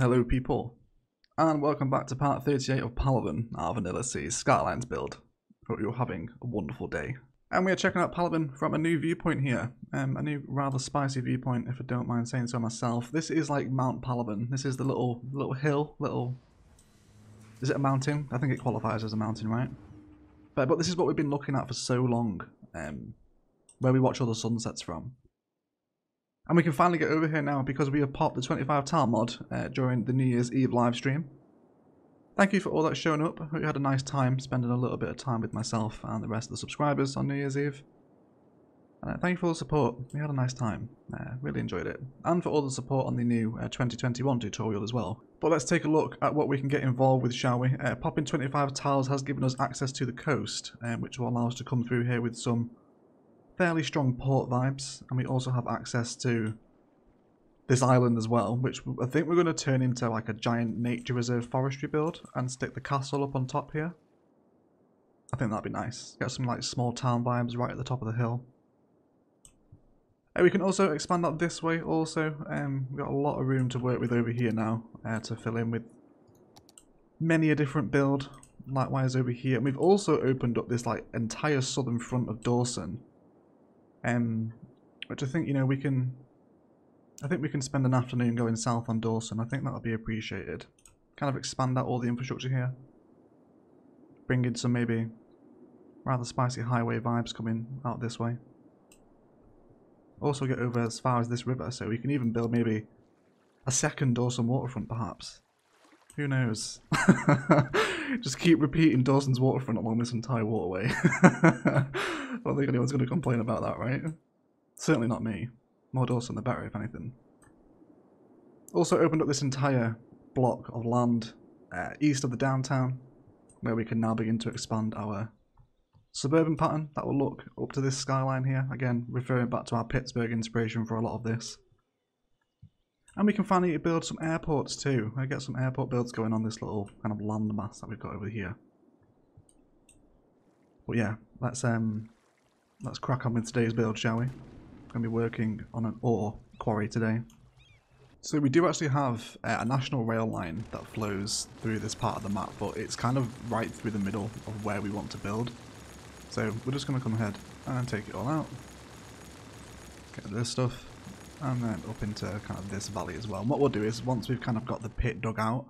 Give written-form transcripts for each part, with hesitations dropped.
Hello people, and welcome back to part 38 of Palaven, our vanilla Cities Skylines build. Hope you're having a wonderful day. And we are checking out Palaven from a new viewpoint here, a new rather spicy viewpoint if I don't mind saying so myself. This is like Mount Palaven. This is the little hill, is it a mountain? I think it qualifies as a mountain, right? But this is what we've been looking at for so long, where we watch all the sunsets from. And we can finally get over here now because we have popped the 25 tile mod during the New Year's Eve live stream. Thank you for all that showing up. I hope you had a nice time spending a little bit of time with myself and the rest of the subscribers on New Year's Eve. Thank you for all the support. We had a nice time. Really enjoyed it. And for all the support on the new 2021 tutorial as well. But let's take a look at what we can get involved with, shall we? Popping 25 tiles has given us access to the coast, which will allow us to come through here with some fairly strong port vibes, and we also have access to this island as well, which I think we're going to turn into like a giant nature reserve forestry build and stick the castle up on top here. I think that'd be nice. Get some like small town vibes right at the top of the hill. We can also expand that this way also. We've got a lot of room to work with over here now to fill in with many a different build. Likewise over here. And we've also opened up this like entire southern front of Dawson. Which I think, you know, we can spend an afternoon going south on Dawson. I think that'll be appreciated. Kind of expand out all the infrastructure here. Bring in some maybe rather spicy highway vibes coming out this way. Also get over as far as this river, so we can even build maybe a second Dawson waterfront perhaps. Who knows? Just keep repeating Dawson's waterfront along this entire waterway. I don't think anyone's going to complain about that, right? Certainly not me. More Dawson the better, if anything. Also opened up this entire block of land east of the downtown, where we can now begin to expand our suburban pattern that will look up to this skyline here. Again, referring back to our Pittsburgh inspiration for a lot of this. And we can finally build some airports too. I get some airport builds going on this little kind of landmass that we've got over here. But yeah, let's crack on with today's build, shall we? We're going to be working on an ore quarry today. So we do actually have a national rail line that flows through this part of the map, but it's kind of right through the middle of where we want to build. So we're just going to come ahead and take it all out. Get this stuff. And then up into kind of this valley as well. And what we'll do is, once we've kind of got the pit dug out,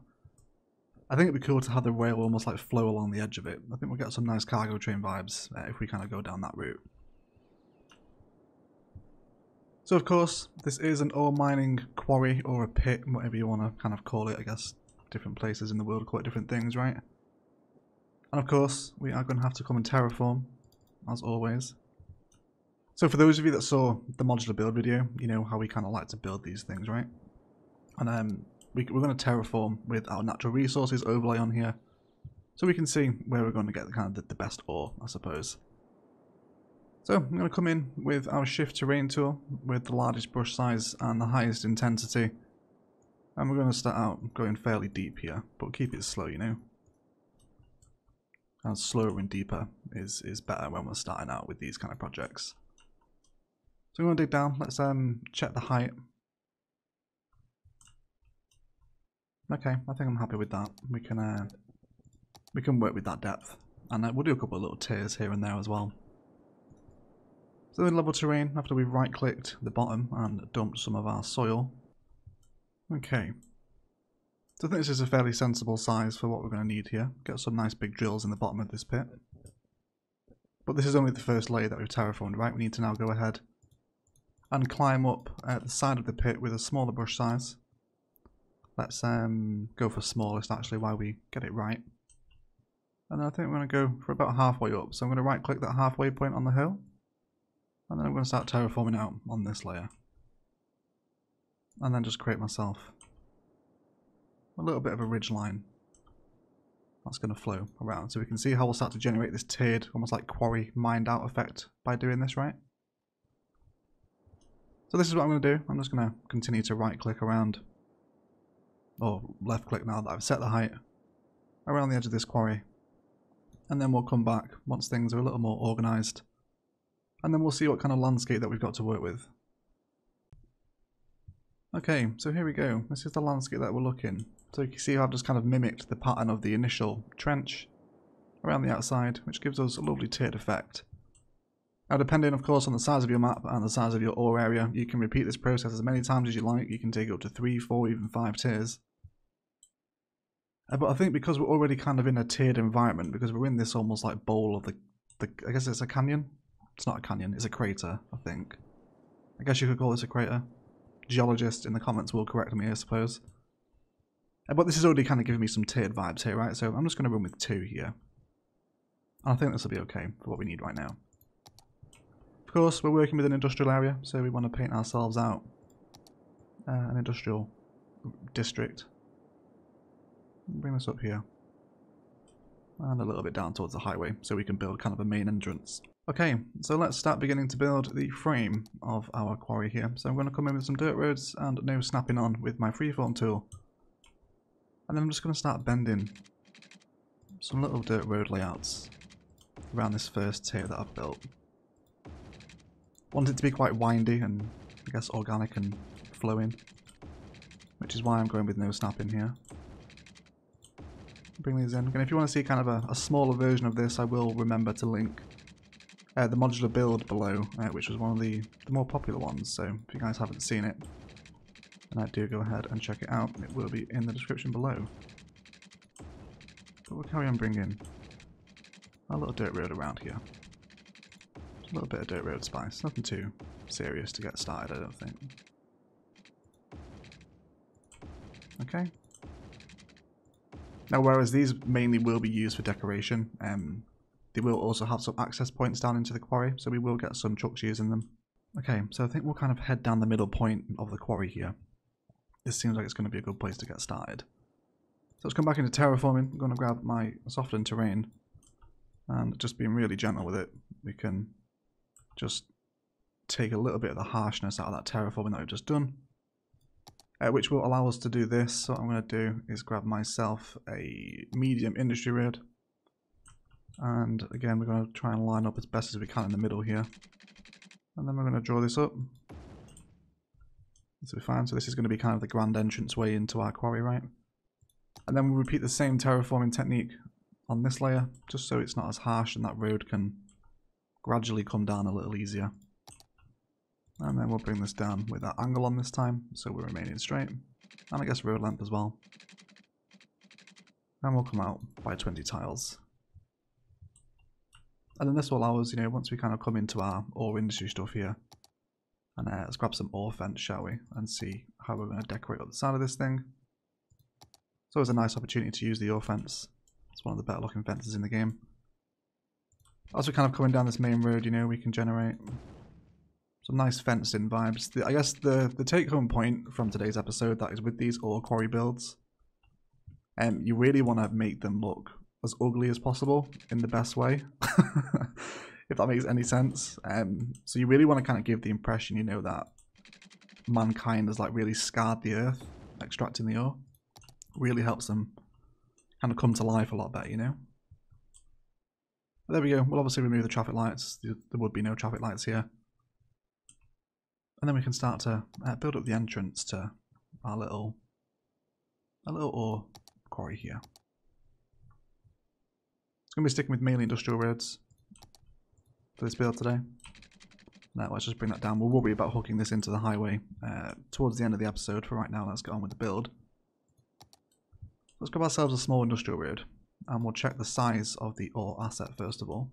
I think it'd be cool to have the rail almost like flow along the edge of it. I think we'll get some nice cargo train vibes if we kind of go down that route. So of course, this is an ore mining quarry or a pit, whatever you want to kind of call it. I guess different places in the world call it different things, right? And of course, we are going to have to come and terraform, as always. So for those of you that saw the modular build video, you know how we kind of like to build these things, right? And we're going to terraform with our natural resources overlay on here, so we can see where we're going to get the best ore, I suppose. So I'm going to come in with our shift terrain tool with the largest brush size and the highest intensity, and we're going to start out going fairly deep here, but keep it slow, you know. And slower and deeper is better when we're starting out with these kind of projects. So we're going to dig down. Let's check the height. Okay, I think I'm happy with that. We can work with that depth, and we'll do a couple of little tiers here and there as well. So in level terrain, after we've right-clicked the bottom and dumped some of our soil. Okay. So I think this is a fairly sensible size for what we're going to need here. Get some nice big drills in the bottom of this pit. But this is only the first layer that we've terraformed, right? We need to now go ahead and climb up the side of the pit with a smaller brush size. Let's go for smallest actually while we get it right. And then I think we're going to go for about halfway up. So I'm going to right click that halfway point on the hill. And then I'm going to start terraforming out on this layer. And then just create myself a little bit of a ridge line. That's going to flow around. So we can see how we'll start to generate this tiered, almost like quarry mined out effect by doing this, right? So this is what I'm going to do. I'm just going to continue to right click around, or left click now that I've set the height, around the edge of this quarry. And then we'll come back once things are a little more organised. And then we'll see what kind of landscape that we've got to work with. Okay, so here we go. This is the landscape that we're looking. So you can see how I've just kind of mimicked the pattern of the initial trench around the outside, which gives us a lovely tiered effect. Now, depending of course on the size of your map and the size of your ore area, you can repeat this process as many times as you like. You can take it up to 3, 4, even 5 tiers. But I think because we're already kind of in a tiered environment, because we're in this almost like bowl of the I guess it's a canyon? It's not a canyon, it's a crater, I think. I guess you could call this a crater. Geologists in the comments will correct me, I suppose. But this is already kind of giving me some tiered vibes here, right? So I'm just going to run with 2 here. And I think this will be okay for what we need right now. Of course, we're working with an industrial area, so we want to paint ourselves out an industrial district. Bring this up here. And a little bit down towards the highway, so we can build kind of a main entrance. Okay, so let's start beginning to build the frame of our quarry here. So I'm going to come in with some dirt roads and no snapping on with my freeform tool. And then I'm just going to start bending some little dirt road layouts around this first tier that I've built. Want it to be quite windy and I guess organic and flowing, which is why I'm going with no snapping here. Bring these in. And if you want to see kind of a smaller version of this, I will remember to link the modular build below, which was one of the more popular ones. So if you guys haven't seen it, then do go ahead and check it out. It will be in the description below. But we'll carry on bringing a little dirt road around here. A little bit of dirt road spice. Nothing too serious to get started, I don't think. Okay. Now, whereas these mainly will be used for decoration, they will also have some access points down into the quarry, so we will get some trucks using them. Okay, so I think we'll kind of head down the middle point of the quarry here. This seems like it's going to be a good place to get started. So let's come back into terraforming. I'm going to grab my softened terrain, and just being really gentle with it, we can just take a little bit of the harshness out of that terraforming that we've just done. Which will allow us to do this. So what I'm going to do is grab myself a medium industry road. And again, we're going to try and line up as best as we can in the middle here. And then we're going to draw this up. This will be fine. So this is going to be kind of the grand entrance way into our quarry, right? And then we'll repeat the same terraforming technique on this layer, just so it's not as harsh and that road can gradually come down a little easier. And then we'll bring this down with that angle on this time, so we're remaining straight. And I guess road length as well. And we'll come out by 20 tiles. And then this will allow us, you know, once we kind of come into our ore industry stuff here. And let's grab some ore fence, shall we? And see how we're going to decorate up the side of this thing. It's always a nice opportunity to use the ore fence. It's one of the better looking fences in the game. As we're kind of coming down this main road, you know, we can generate some nice fenced-in vibes. I guess the take-home point from today's episode that is with these ore quarry builds, you really want to make them look as ugly as possible in the best way, if that makes any sense. So you really want to kind of give the impression, you know, that mankind has like really scarred the earth, extracting the ore. Really helps them kind of come to life a lot better, you know. But there we go. We'll obviously remove the traffic lights. There would be no traffic lights here. And then we can start to build up the entrance to our little ore quarry here. It's going to be sticking with mainly industrial roads for this build today. Now let's just bring that down. We'll worry about hooking this into the highway towards the end of the episode. For right now, let's get on with the build. Let's grab ourselves a small industrial road, and we'll check the size of the ore asset first of all.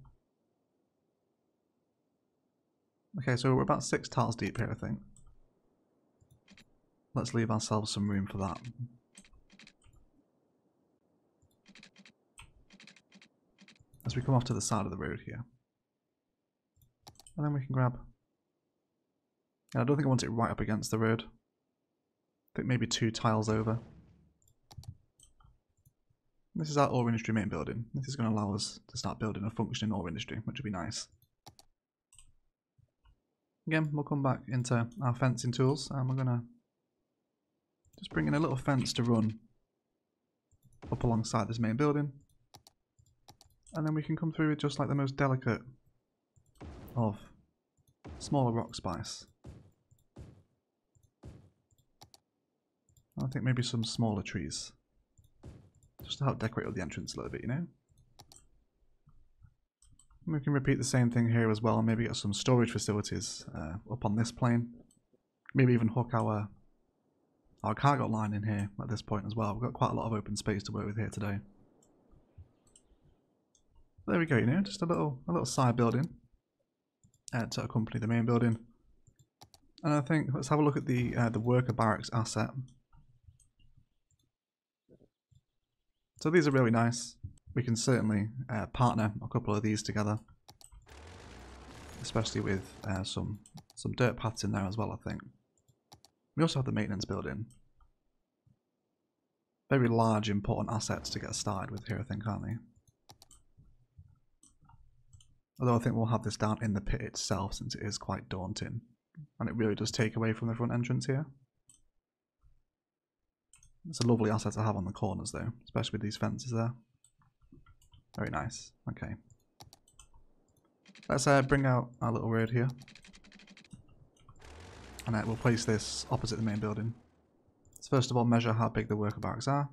Okay, so we're about 6 tiles deep here, I think. Let's leave ourselves some room for that. As we come off to the side of the road here. And then we can grab... And I don't think I want it right up against the road. I think maybe 2 tiles over. This is our ore industry main building. This is going to allow us to start building a functioning ore industry, which would be nice. Again, we'll come back into our fencing tools and we're going to just bring in a little fence to run up alongside this main building. And then we can come through with just like the most delicate of smaller rock spice. I think maybe some smaller trees. Just to help decorate the entrance a little bit, you know? And we can repeat the same thing here as well, and maybe get some storage facilities up on this plane. Maybe even hook our cargo line in here at this point as well. We've got quite a lot of open space to work with here today. There we go, you know, just a little side building to accompany the main building. And I think let's have a look at the worker barracks asset. So these are really nice. We can certainly partner a couple of these together, especially with some dirt paths in there as well, I think. We also have the maintenance building. Very large, important assets to get started with here, I think, aren't they? Although I think we'll have this down in the pit itself, since it is quite daunting. And it really does take away from the front entrance here. It's a lovely asset to have on the corners though, especially with these fences there. Very nice. Okay. Let's bring out our little road here. And we'll place this opposite the main building. Let's first of all measure how big the worker barracks are.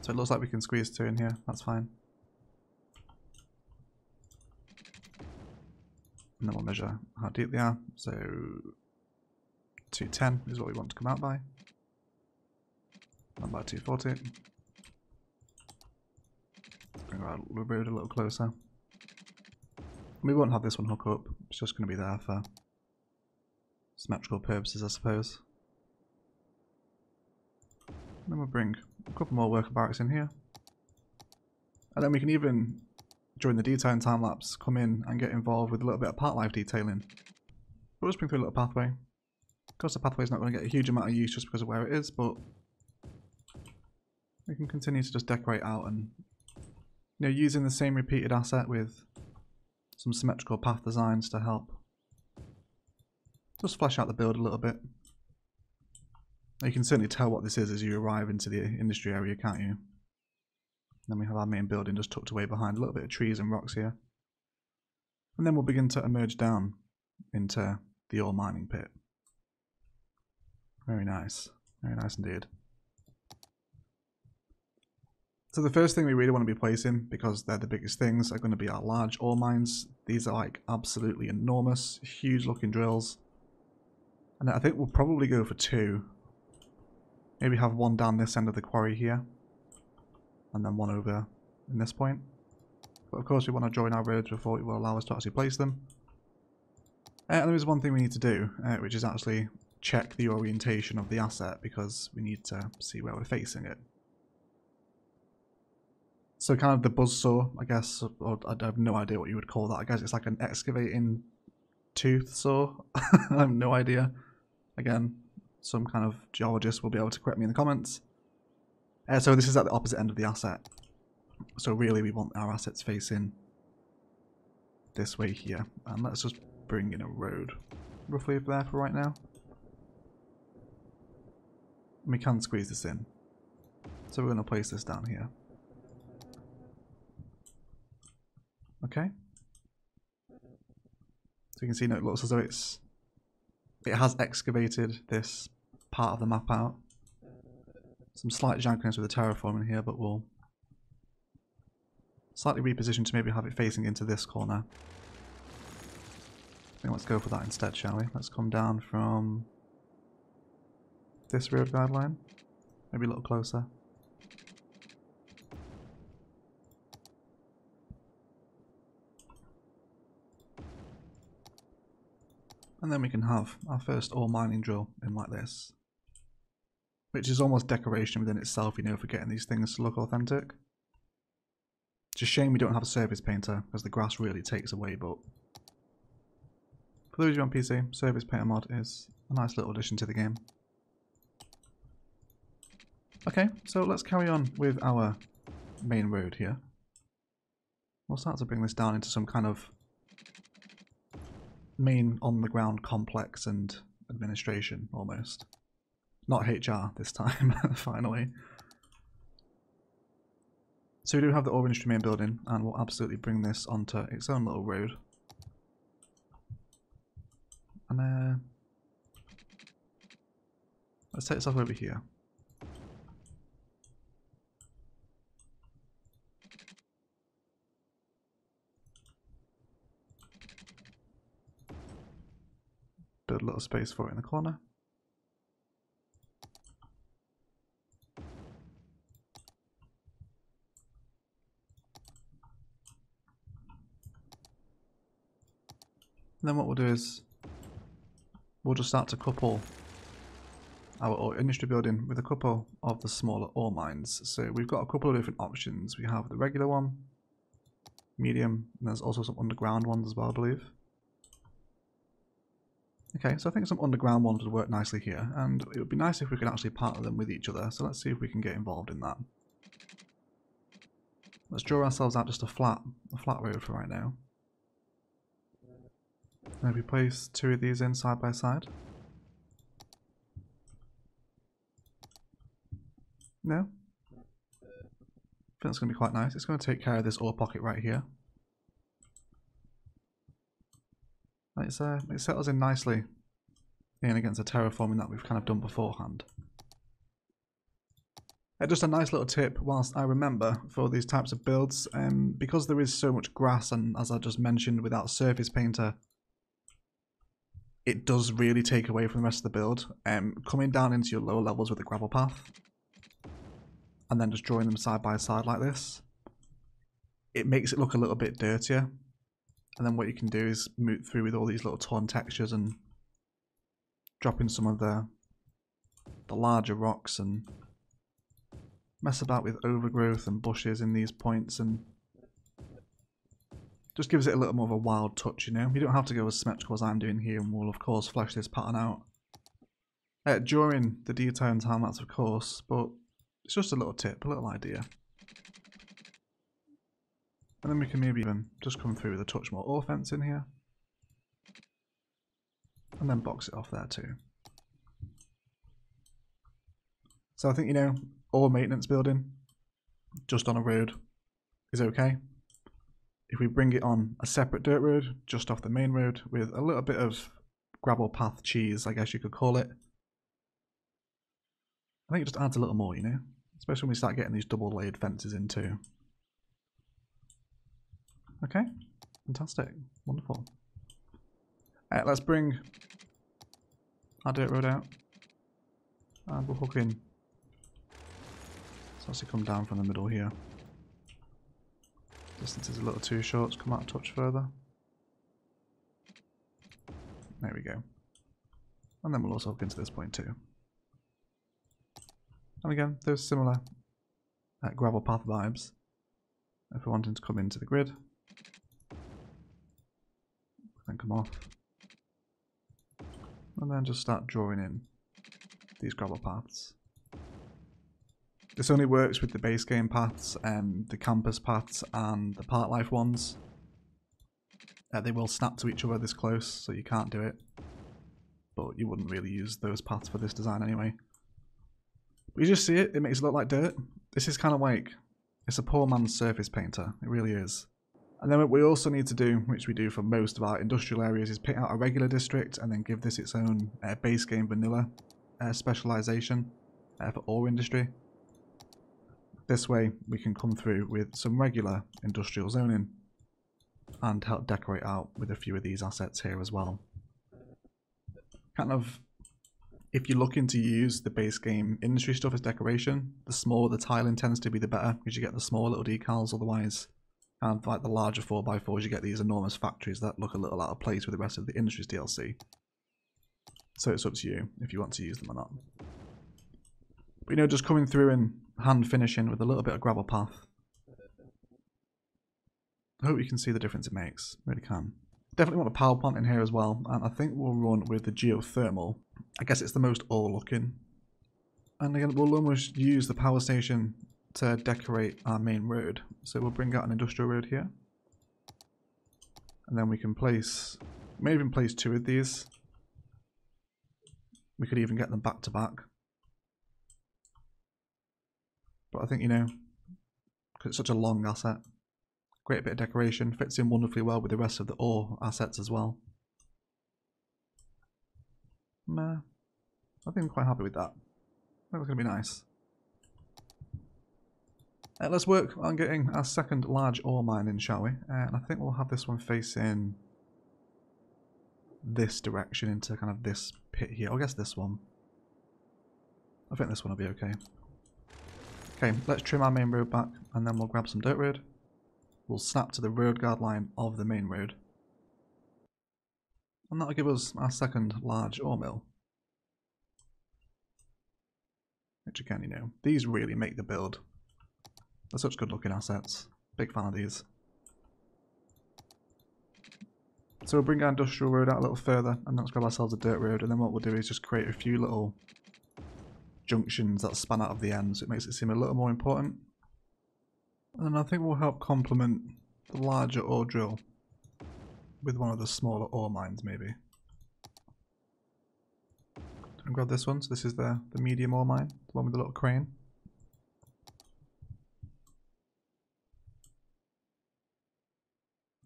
So it looks like we can squeeze 2 in here, that's fine. And then we'll measure how deep they are. So 210 is what we want to come out by. And by 240. Bring our road a little closer. We won't have this one hook up, it's just going to be there for symmetrical purposes, I suppose. And then we'll bring a couple more worker barracks in here. And then we can even, during the detailing time lapse, come in and get involved with a little bit of part life detailing. We'll just bring through a little pathway. Of course the pathway's not going to get a huge amount of use just because of where it is, but we can continue to just decorate out and, you know, using the same repeated asset with some symmetrical path designs to help just flesh out the build a little bit. You can certainly tell what this is as you arrive into the industry area, can't you? Then we have our main building just tucked away behind a little bit of trees and rocks here. And then we'll begin to emerge down into the ore mining pit. Very nice indeed. So the first thing we really want to be placing, because they're the biggest things, are going to be our large ore mines. These are like absolutely enormous, huge looking drills. And I think we'll probably go for 2. Maybe have one down this end of the quarry here. And then one over in this point. But of course we want to join our roads before it will allow us to actually place them. And there is one thing we need to do, which is actually check the orientation of the asset, because we need to see where we're facing it. So kind of the buzzsaw, I guess, or I have no idea what you would call that. I guess it's like an excavating tooth saw. I have no idea. Again, some kind of geologist will be able to correct me in the comments. So this is at the opposite end of the asset. So really we want our assets facing this way here. And let's just bring in a road roughly there for right now. And we can squeeze this in. So we're going to place this down here. Okay. So you can see now it looks as though it has excavated this part of the map out. Some slight jankiness with the terraforming here, but we'll slightly reposition to maybe have it facing into this corner. I think let's go for that instead, shall we? Let's come down from this road guideline, maybe a little closer. And then we can have our first ore mining drill in like this. Which is almost decoration within itself, you know, for getting these things to look authentic. It's a shame we don't have a surface painter, because the grass really takes away, but for those of you on PC, surface painter mod is a nice little addition to the game. Okay, so let's carry on with our main road here. We'll start to bring this down into some kind of main on-the-ground complex and administration, almost. Not HR this time, finally. So we do have the ore industry main building, and we'll absolutely bring this onto its own little road. And let's take this off over here. Build a little space for it in the corner. And then what we'll do is we'll just start to couple our ore industry building with a couple of the smaller ore mines. So we've got a couple of different options. We have the regular one, medium, and there's also some underground ones as well, I believe. Okay, so I think some underground ones would work nicely here, and it would be nice if we could actually partner them with each other. So let's see if we can get involved in that. Let's draw ourselves out just a flat road for right now. Maybe place two of these in side by side. No? I think that's going to be quite nice. It's going to take care of this ore pocket right here. It settles in nicely in against the terraforming that we've kind of done beforehand. Just a nice little tip whilst I remember for these types of builds, because there is so much grass, and as I just mentioned, without surface painter, it does really take away from the rest of the build. Coming down into your lower levels with a gravel path, and then just drawing them side by side like this, it makes it look a little bit dirtier. And then what you can do is move through with all these little torn textures and drop in some of the larger rocks and mess about with overgrowth and bushes in these points, and just gives it a little more of a wild touch, you know. You don't have to go as symmetrical as I'm doing here, and we'll of course flesh this pattern out during the detail and time lapse, of course, but it's just a little tip, a little idea. And then we can maybe even just come through with a touch more ore fence in here. And then box it off there too. So I think, you know, ore maintenance building just on a road is okay. If we bring it on a separate dirt road, just off the main road, with a little bit of gravel path cheese, I guess you could call it, I think it just adds a little more, you know? Especially when we start getting these double layered fences in too. Okay, fantastic, wonderful. Let's bring our dirt road out, and we'll hook in. So as to come down from the middle here. Distance is a little too short, let's come out a touch further. There we go. And then we'll also hook into this point too. And again, those similar gravel path vibes. If we're wanting to come into the grid, then come off, and then just start drawing in these gravel paths. This only works with the base game paths, the campus paths, and the part life ones. They will snap to each other this close, so you can't do it. But you wouldn't really use those paths for this design anyway. But you just see it, it makes it look like dirt. This is kind of like, it's a poor man's surface painter, it really is. And then what we also need to do, which we do for most of our industrial areas, is pick out a regular district and then give this its own base game vanilla specialization for ore industry. This way we can come through with some regular industrial zoning and help decorate out with a few of these assets here as well. Kind of, if you're looking to use the base game industry stuff as decoration, the smaller the tiling tends to be the better, because you get the small little decals. Otherwise, and like the larger 4x4s, you get these enormous factories that look a little out of place with the rest of the industry's DLC. So it's up to you if you want to use them or not. But you know, just coming through and hand finishing with a little bit of gravel path. I hope you can see the difference it makes. Really can. Definitely want a power plant in here as well, and I think we'll run with the geothermal. I guess it's the most ore looking. And again, we'll almost use the power station to decorate our main road. So we'll bring out an industrial road here. And then we can place, may even place two of these. We could even get them back to back. But I think, you know, because it's such a long asset, great bit of decoration, fits in wonderfully well with the rest of the ore assets as well. I think I'm quite happy with that. I think it's going to be nice. Let's work on getting our second large ore mine in, shall we? And I think we'll have this one facing this direction into kind of this pit here. I guess this one. I think this one will be okay. Okay, let's trim our main road back and then we'll grab some dirt road. We'll snap to the road guard line of the main road. And that'll give us our second large ore mill. Which again, you know, these really make the build. They're such good looking assets. Big fan of these. So we'll bring our industrial road out a little further and let's grab ourselves a dirt road, and then what we'll do is just create a few little junctions that span out of the ends. It makes it seem a little more important. And then I think we'll help complement the larger ore drill with one of the smaller ore mines maybe. And grab this one. So this is the medium ore mine, the one with the little crane.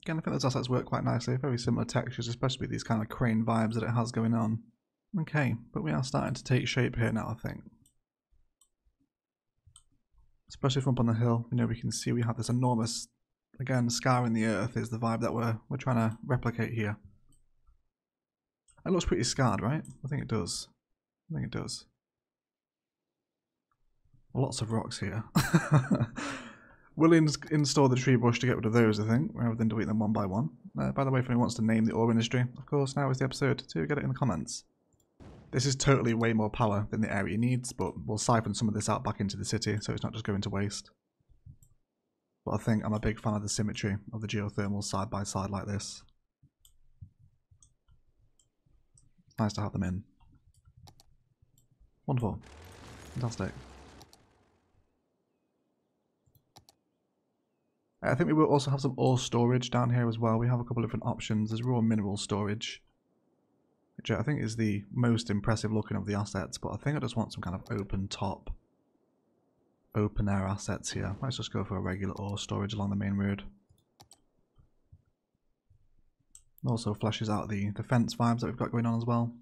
Again, I think those assets work quite nicely. Very similar textures, especially with these kind of crane vibes that it has going on. Okay, but we are starting to take shape here now, I think. Especially from up on the hill, you know, we can see we have this enormous, again, scar in the earth is the vibe that we're trying to replicate here. It looks pretty scarred, right? I think it does. I think it does. Lots of rocks here. We'll install the tree bush to get rid of those, I think, rather than delete them one by one. By the way, if anyone wants to name the ore industry, of course, now is the episode to get it in the comments. This is totally way more power than the area needs, but we'll siphon some of this out back into the city, so it's not just going to waste. But I think I'm a big fan of the symmetry of the geothermal side by side like this. It's nice to have them in. Wonderful. Fantastic. I think we will also have some ore storage down here as well. We have a couple of different options. There's raw mineral storage, which I think is the most impressive looking of the assets, but I think I just want some kind of open top, open air assets here. Let's just go for a regular ore storage along the main road. Also fleshes out the fence vibes that we've got going on as well.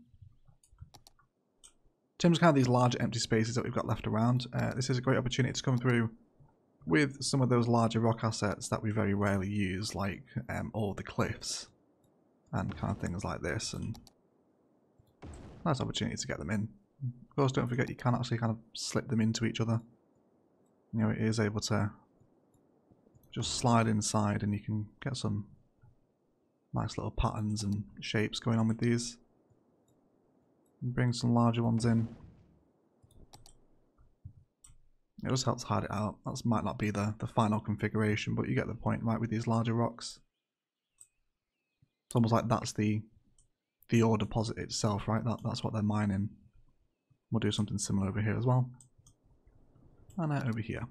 In terms of kind of these large empty spaces that we've got left around, this is a great opportunity to come through with some of those larger rock assets that we very rarely use, like all the cliffs and kind of things like this, and nice opportunity to get them in. Of course, don't forget you can actually kind of slip them into each other. You know, it is able to just slide inside and you can get some nice little patterns and shapes going on with these. And bring some larger ones in. It just helps hide it out. That might not be the final configuration, but you get the point, right, with these larger rocks. It's almost like that's the ore deposit itself, right? That's what they're mining. We'll do something similar over here as well. And over here.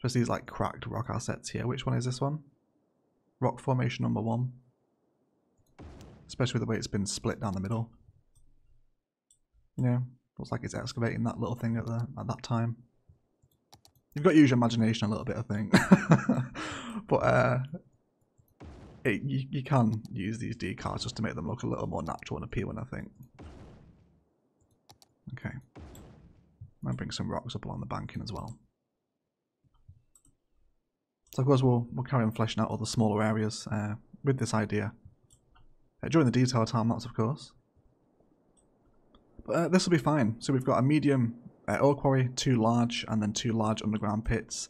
Just these like cracked rock assets here. Which one is this one? Rock formation number 1. Especially with the way it's been split down the middle. You know, looks like it's excavating that little thing at that time. You've got to use your imagination a little bit, I think. But you can use these decals just to make them look a little more natural and appealing, I think. Okay. Might bring some rocks up along the banking as well. So of course we'll carry on fleshing out all the smaller areas with this idea. During the detail time, that's of course. But this will be fine. So we've got a medium ore quarry, 2 large, and then 2 large underground pits.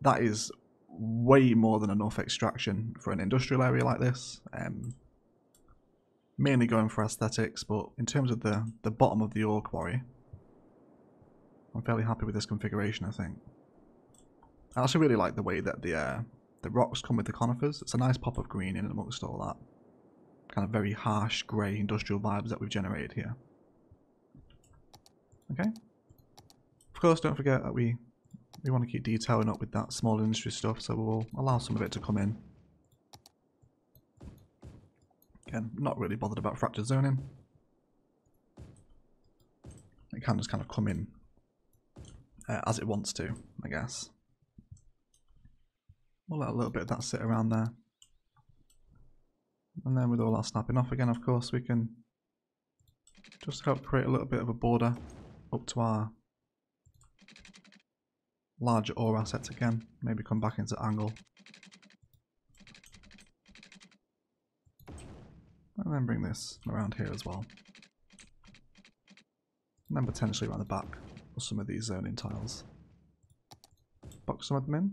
That is way more than enough extraction for an industrial area like this. Mainly going for aesthetics, but in terms of the bottom of the ore quarry, I'm fairly happy with this configuration, I think. I actually really like the way that the rocks come with the conifers. It's a nice pop of green in amongst all that kind of very harsh grey industrial vibes that we've generated here. Okay. Of course, don't forget that we want to keep detailing up with that small industry stuff, so we'll allow some of it to come in. Again, not really bothered about fractured zoning. It can just kind of come in as it wants to, I guess. We'll let a little bit of that sit around there. And then with all that snapping off again, of course, we can just help create a little bit of a border up to our larger ore assets again. Maybe come back into angle. And then bring this around here as well. And then potentially around the back of some of these zoning tiles. Box some of them in. And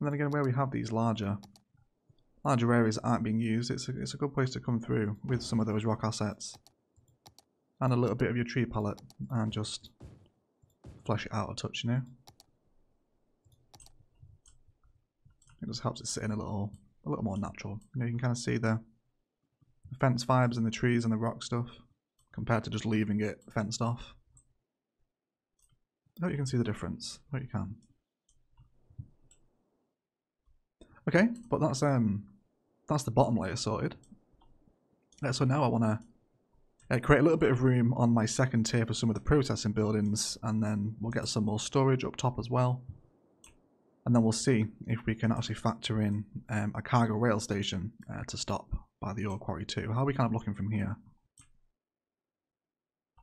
then again, where we have these larger areas that aren't being used, it's a good place to come through with some of those rock assets. And a little bit of your tree palette and just flesh it out a touch, you know? It just helps it sit in a little more natural. You know, you can kind of see the fence vibes and the trees and the rock stuff compared to just leaving it fenced off. I hope you can see the difference. I hope you can. Okay, but that's the bottom layer sorted. So now I want to create a little bit of room on my second tier for some of the processing buildings, and then we'll get some more storage up top as well. And then we'll see if we can actually factor in a cargo rail station to stop by the ore quarry too. How are we kind of looking from here?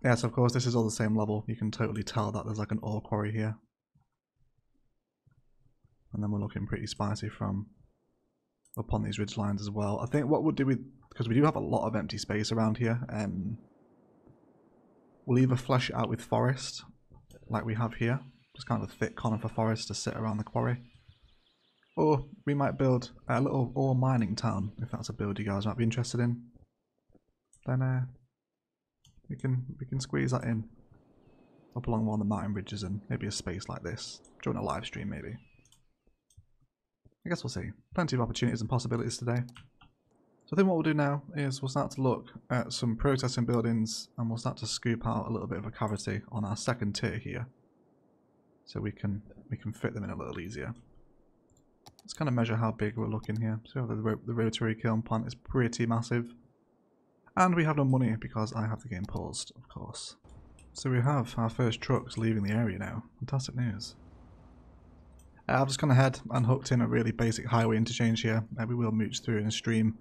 Yes, of course, this is all the same level. You can totally tell that there's like an ore quarry here. And then we're looking pretty spicy from up on these ridge lines as well. I think what we'll do with, because we do have a lot of empty space around here, we'll either flesh it out with forest, like we have here. Just kind of a thick conifer forest to sit around the quarry. Or we might build a little ore mining town, if that's a build you guys might be interested in. Then we can squeeze that in up along one of the mountain ridges and maybe a space like this during a live stream maybe. I guess we'll see. Plenty of opportunities and possibilities today. So I think what we'll do now is we'll start to look at some processing buildings and we'll start to scoop out a little bit of a cavity on our second tier here. So we can fit them in a little easier. Let's kind of measure how big we're looking here. So the rotary kiln plant is pretty massive. And we have no money because I have the game paused, of course. So we have our first trucks leaving the area now. Fantastic news. I've just gone ahead and hooked in a really basic highway interchange here. We will mooch through in a stream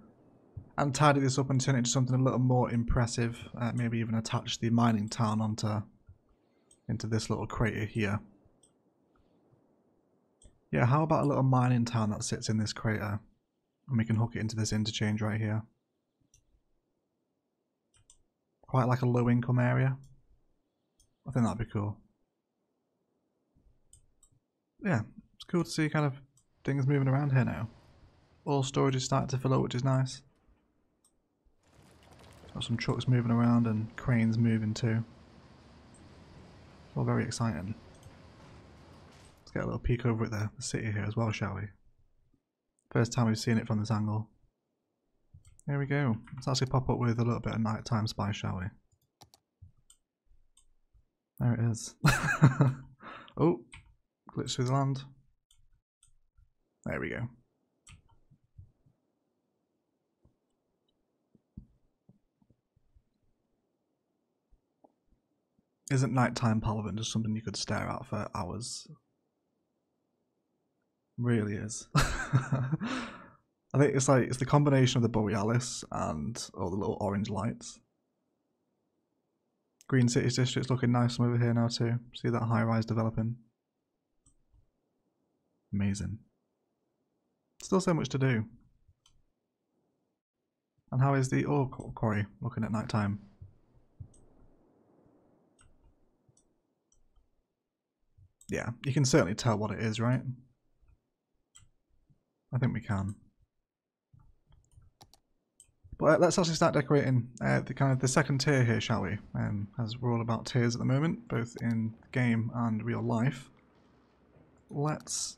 and tidy this up and turn it into something a little more impressive. Maybe even attach the mining town into this little crater here. Yeah, how about a little mining town that sits in this crater and we can hook it into this interchange right here. Quite like a low income area. I think that'd be cool. Yeah, it's cool to see kind of things moving around here now. All storage is starting to fill up, which is nice. Got some trucks moving around and cranes moving too. All very exciting. Let's get a little peek over at the city here as well, shall we? First time we've seen it from this angle. There we go. Let's actually pop up with a little bit of nighttime spy, shall we? There it is. Oh, glitch through the land. There we go. Isn't nighttime Palaven just something you could stare at for hours? Really is. I think it's the combination of the Borealis and all the little orange lights. Green Cities District's looking nice from over here now too. See that high rise developing. Amazing. Still so much to do. And how is the ore quarry looking at night time? Yeah, you can certainly tell what it is, right? I think we can. But let's actually start decorating the second tier here, shall we? As we're all about tiers at the moment, both in game and real life. Let's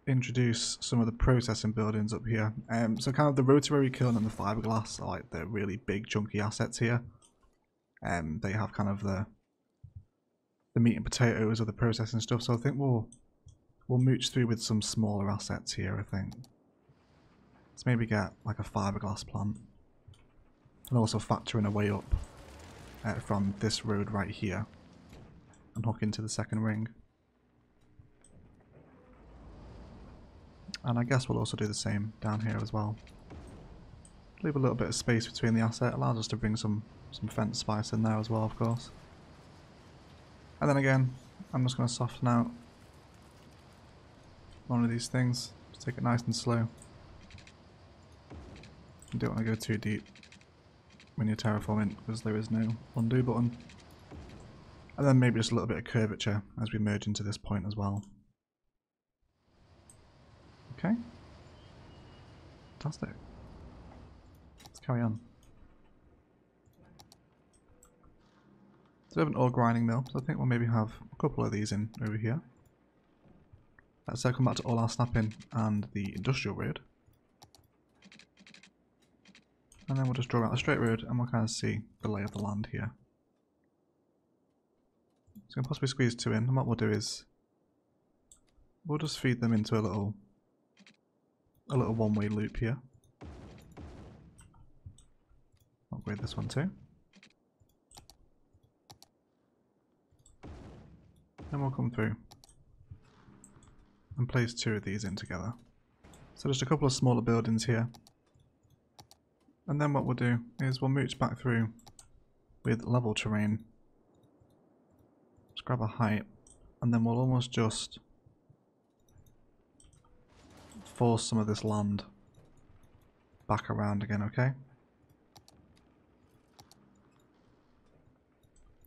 introduce some of the processing buildings up here. So kind of the rotary kiln and the fiberglass are like the really big chunky assets here. They have kind of the meat and potatoes of the processing stuff. So I think we'll mooch through with some smaller assets here, I think. Let's maybe get like a fiberglass plant. And also factor in a way up from this road right here and hook into the second ring. And I guess we'll also do the same down here as well. Leave a little bit of space between the asset. Allows us to bring some fence spice in there as well, of course. And then again, I'm just going to soften out one of these things. Just take it nice and slow. You don't want to go too deep when you're terraforming because there is no undo button. And then maybe just a little bit of curvature as we merge into this point as well. Okay. Fantastic. Let's carry on. So we have an ore grinding mill, so I think we'll maybe have a couple of these in over here. Let's come back to all our snapping and the industrial road. And then we'll just draw out a straight road and we'll kind of see the lay of the land here. So we can possibly squeeze two in, and what we'll do is we'll just feed them into a little one-way loop here. Upgrade this one too. Then we'll come through and place two of these in together. So just a couple of smaller buildings here. And then what we'll do is we'll mooch back through with level terrain. Just grab a height, and then we'll almost just force some of this land back around again, okay?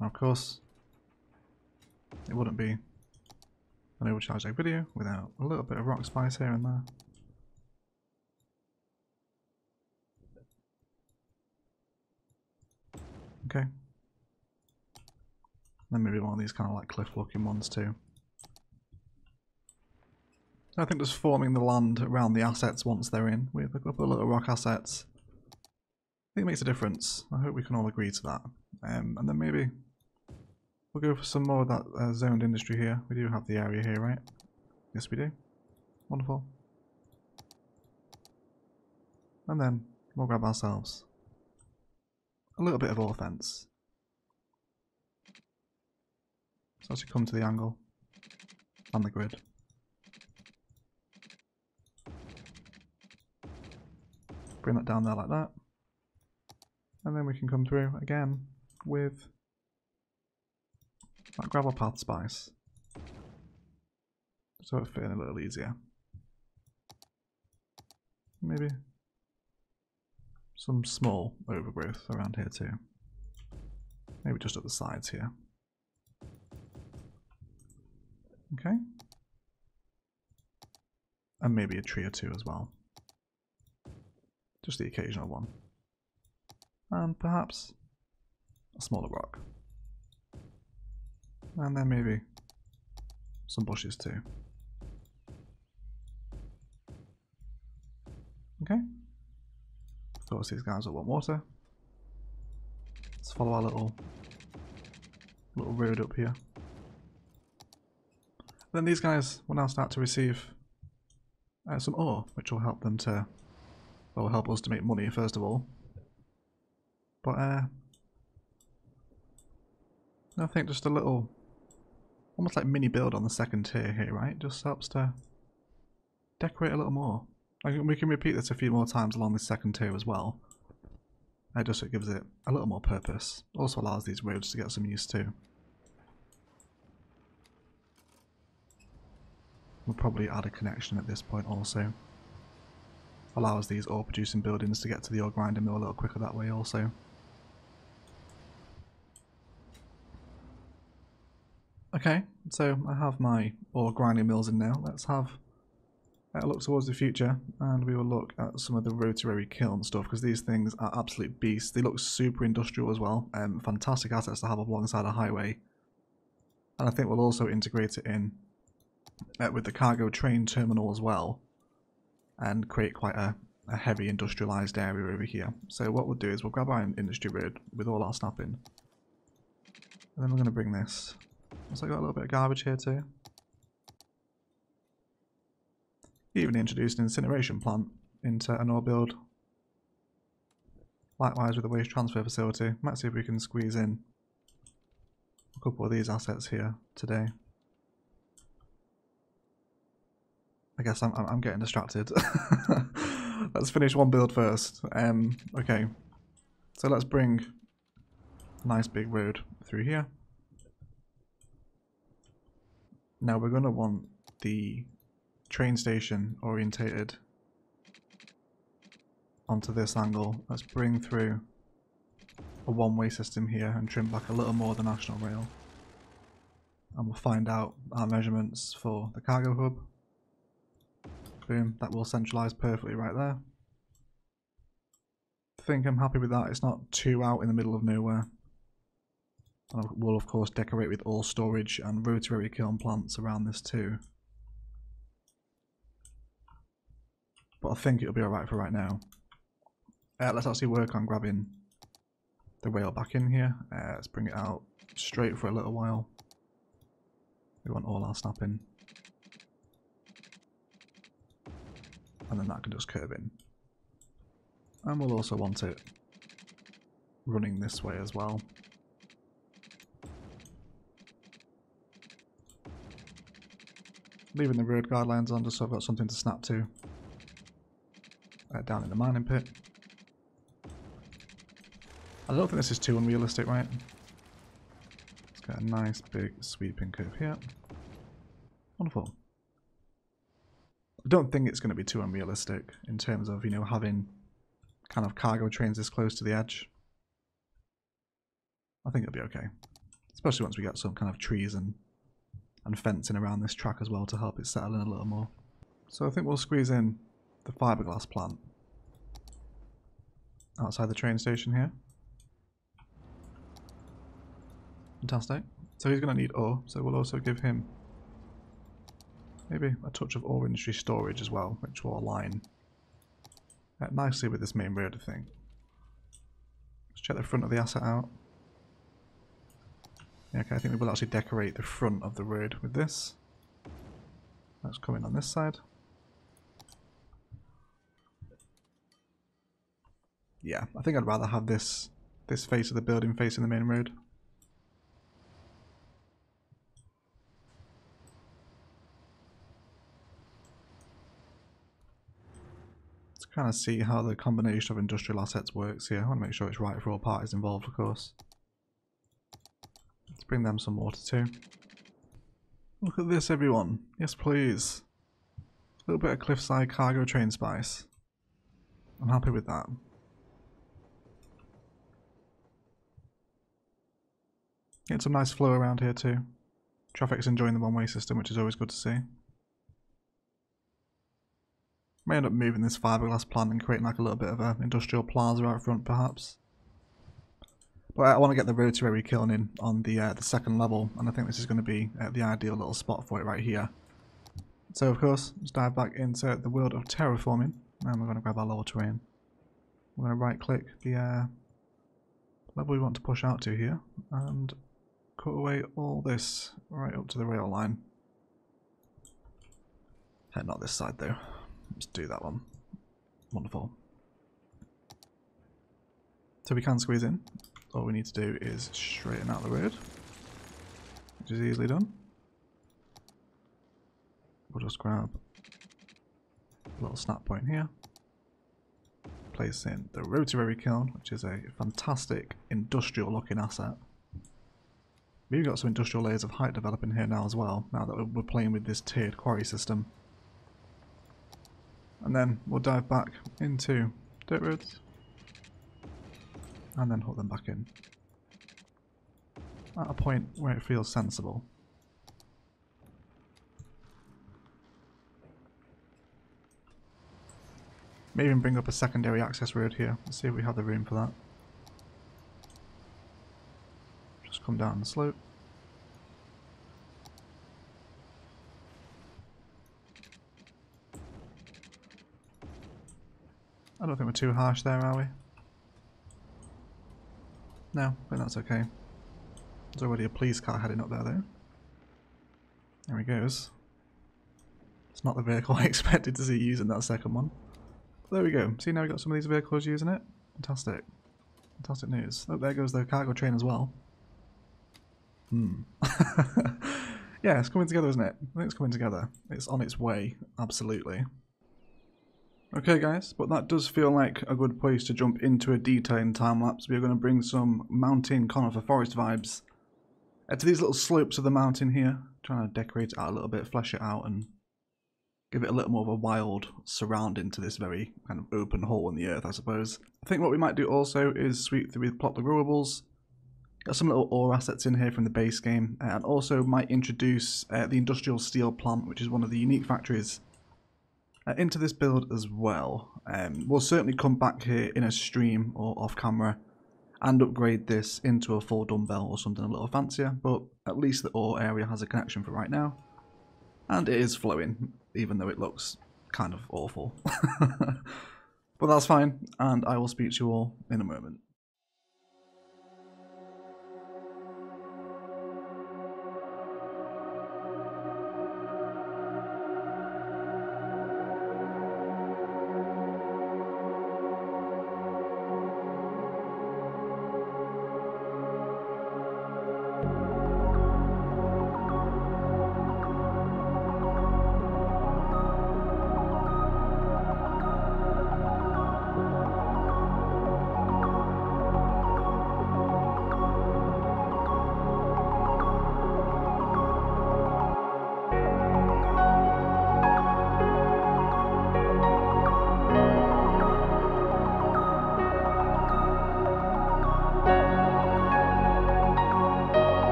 Now of course, it wouldn't be an overcharged egg video without a little bit of rock spice here and there. Okay. Then maybe one of these kind of like cliff looking ones too. I think just forming the land around the assets once they're in with a couple of little rock assets, I think it makes a difference. I hope we can all agree to that. And then maybe we'll go for some more of that zoned industry here. We do have the area here, right? Yes we do. Wonderful. And then we'll grab ourselves a little bit of ore fence. So as you come to the angle and the grid. Bring that down there like that. And then we can come through again with that gravel path spice. So it fit in a little easier. Maybe some small overgrowth around here too. Maybe just at the sides here. Okay. And maybe a tree or two as well. Just the occasional one. And perhaps a smaller rock. And then maybe some bushes too. Okay. Of course these guys will want water. Let's follow our little road up here. Then these guys will now start to receive some ore, which will help them to, well, help us to make money first of all. But I think just a little, almost like mini build on the second tier here, right? Just helps to decorate a little more. We can repeat this a few more times along the second tier as well. Just so it gives it a little more purpose. Also allows these roads to get some use too. We'll probably add a connection at this point also. Allows these ore producing buildings to get to the ore grinding mill a little quicker that way also. Okay, so I have my ore grinding mills in now. Let's have a look towards the future, and we will look at some of the rotary kiln stuff, because these things are absolute beasts. They look super industrial as well, fantastic assets to have alongside a highway. And I think we'll also integrate it in with the cargo train terminal as well, and create quite a heavy industrialized area over here. So what we'll do is we'll grab our industry road with all our snapping, and then we're going to bring this. So I got a little bit of garbage here too. Even introduced an incineration plant into an ore build. Likewise with the waste transfer facility. Might see if we can squeeze in a couple of these assets here today. I guess I'm getting distracted. Let's finish one build first. Okay. So let's bring a nice big road through here. Now we're going to want the train station orientated onto this angle. Let's bring through a one-way system here and trim back a little more the National Rail. And we'll find out our measurements for the cargo hub. Boom, that will centralise perfectly right there. I think I'm happy with that. It's not too out in the middle of nowhere. And we'll of course decorate with all storage and rotary kiln plants around this too. But I think it'll be alright for right now. Let's actually work on grabbing the rail back in here. Let's bring it out straight for a little while. We want all our snapping. And then that can just curve in. And we'll also want it running this way as well. Leaving the road guidelines on just so I've got something to snap to. Down in the mining pit. I don't think this is too unrealistic, right? Let's get a nice big sweeping curve here. Wonderful. I don't think it's going to be too unrealistic in terms of, you know, having kind of cargo trains this close to the edge. I think it'll be okay. Especially once we get some kind of trees and fencing around this track as well to help it settle in a little more. So I think we'll squeeze in the fiberglass plant outside the train station here. Fantastic. So he's going to need ore, so we'll also give him maybe a touch of ore industry storage as well, which will align nicely with this main road, I think. Let's check the front of the asset out. Yeah, okay, I think we will actually decorate the front of the road with this. Let's come in on this side. Yeah, I think I'd rather have this face of the building facing the main road. Let's kind of see how the combination of industrial assets works here. I want to make sure it's right for all parties involved, of course. Let's bring them some water too. Look at this, everyone. Yes, please. A little bit of cliffside cargo train spice. I'm happy with that. Getting some nice flow around here too. Traffic's enjoying the one-way system, which is always good to see. May end up moving this fiberglass plant and creating like a little bit of an industrial plaza out front, perhaps. But I want to get the rotary kiln in on the second level, and I think this is going to be the ideal little spot for it right here. So of course, let's dive back into the world of terraforming, and we're going to grab our lower terrain. We're going to right-click the level we want to push out to here, and cut away all this right up to the rail line. Not this side though. Let's do that one. Wonderful. So we can squeeze in. All we need to do is straighten out the road, which is easily done. We'll just grab a little snap point here. Place in the rotary kiln, which is a fantastic industrial looking asset. We've got some industrial layers of height developing here now as well, now that we're playing with this tiered quarry system. And then we'll dive back into dirt roads and then hook them back in at a point where it feels sensible. Maybe even bring up a secondary access road here. Let's see if we have the room for that. Just come down the slope. I don't think we're too harsh there, are we? No, I think that's okay. There's already a police car heading up there though. There he goes. It's not the vehicle I expected to see using that second one. But there we go. See, now we've got some of these vehicles using it. Fantastic. Fantastic news. Oh, there goes the cargo train as well. Yeah, it's coming together, isn't it? I think it's coming together. It's on its way, absolutely. Okay guys, but that does feel like a good place to jump into a detailing time-lapse. We're going to bring some mountain conifer forest vibes to these little slopes of the mountain here. Trying to decorate it out a little bit, flesh it out and give it a little more of a wild surrounding to this very kind of open hole in the earth, I suppose. I think what we might do also is sweep through with Plop the Growables. Got some little ore assets in here from the base game, and also might introduce the industrial steel plant, which is one of the unique factories, into this build as well. We'll certainly come back here in a stream or off camera and upgrade this into a full dumbbell or something a little fancier, but at least the ore area has a connection for right now. And it is flowing, even though it looks kind of awful. But that's fine, and I will speak to you all in a moment.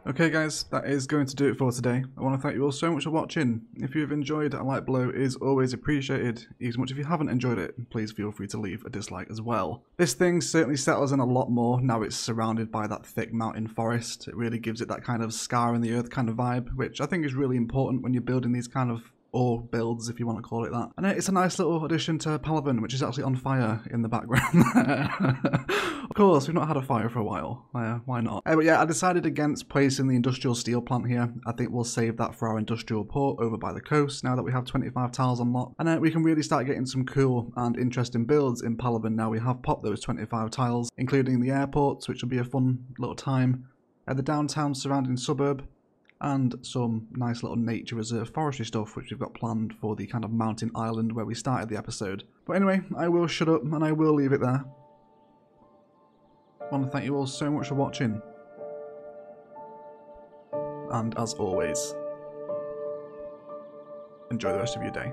Okay guys, that is going to do it for today. I want to thank you all so much for watching. If you have enjoyed, a like below is always appreciated. As much if you haven't enjoyed it, please feel free to leave a dislike as well. This thing certainly settles in a lot more now it's surrounded by that thick mountain forest. It really gives it that kind of scar in the earth kind of vibe, which I think is really important when you're building these kind of ore builds, if you want to call it that. And it's a nice little addition to Palaven, which is actually on fire in the background. Of course, we've not had a fire for a while. Why not? But yeah, I decided against placing the industrial steel plant here. I think we'll save that for our industrial port over by the coast now that we have 25 tiles unlocked. And we can really start getting some cool and interesting builds in Palaven now we have popped those 25 tiles, including the airports, which will be a fun little time, the downtown surrounding suburb, and some nice little nature reserve forestry stuff which we've got planned for the kind of mountain island where we started the episode. But anyway, I will shut up and I will leave it there. I want to thank you all so much for watching. And as always, enjoy the rest of your day.